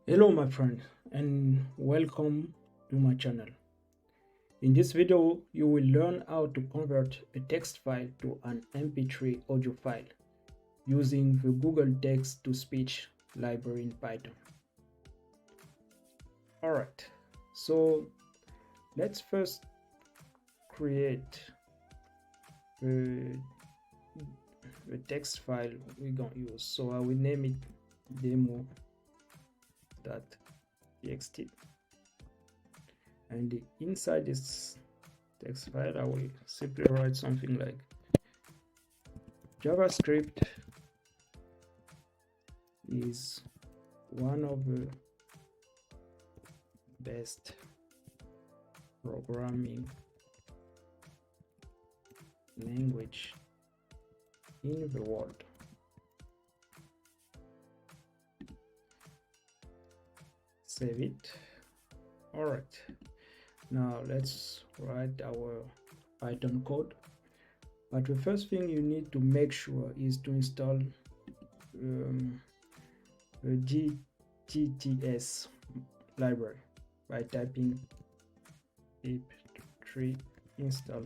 Hello my friend, and welcome to my channel. In this video you will learn how to convert a text file to an MP3 audio file using the Google Text to Speech library in Python. Alright, so let's first create the text file we're gonna use. So I will name it demo.txt, and inside this text file I will simply write something like JavaScript is one of the best programming language in the world. Save it. All right, now let's write our Python code. But the first thing you need to make sure is to install the GTTS library by typing pip3 install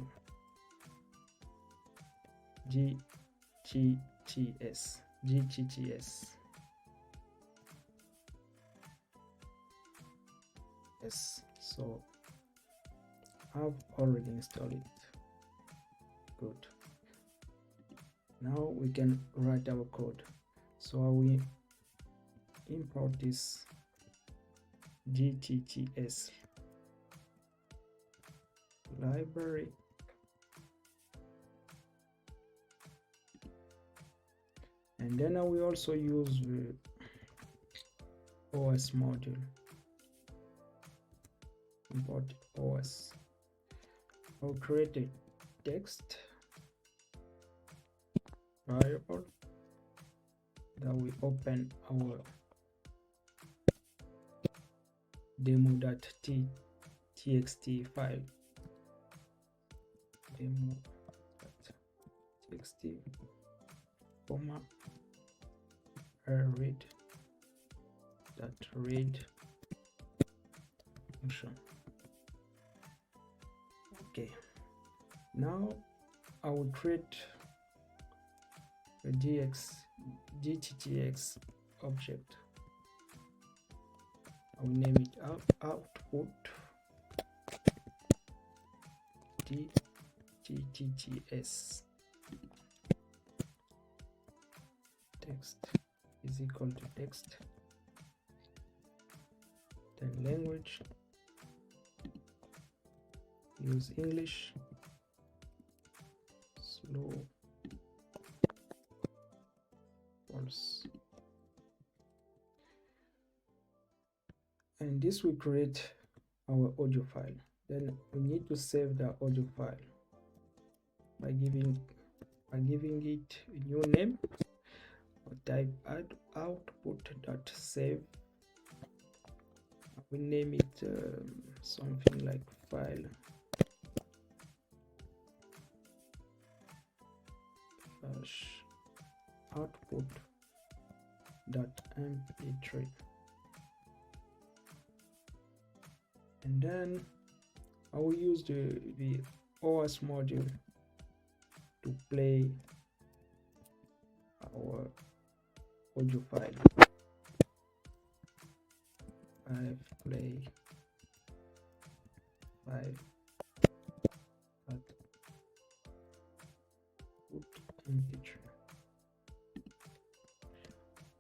GTTS. Yes, so I've already installed it. Good. Now we can write our code. So I will import this GTTS library, and then I will also use the OS module. Import OS. I'll create a text variable that will open our demo.txt file. Demo.txt, comma, read function. Okay, now I will create a GTTS object. I will name it output GTTS text is equal to text, then language, use English, slow, false, and this will create our audio file. Then we need to save the audio file by giving it a new name, or type add output.save. I will name it something like file output.mp3, and then I will use the OS module to play our audio file. Play 5 MP3.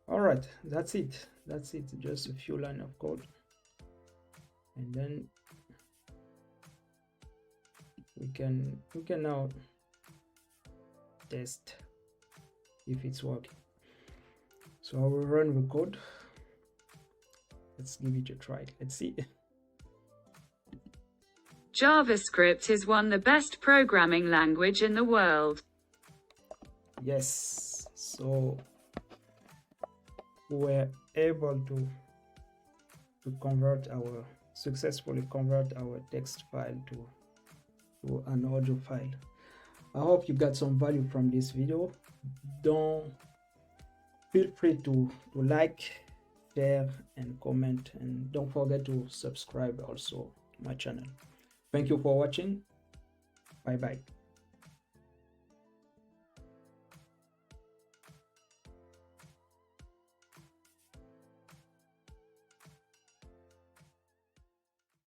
All right, that's it. Just a few lines of code, and then we can now test if it's working. So I will run the code. Let's give it a try. Let's see. JavaScript is one of the best programming language in the world. Yes, so we were able to successfully convert our text file to an audio file. I hope you got some value from this video. Don't feel free to like, share and comment, and don't forget to subscribe also to my channel. Thank you for watching. Bye bye.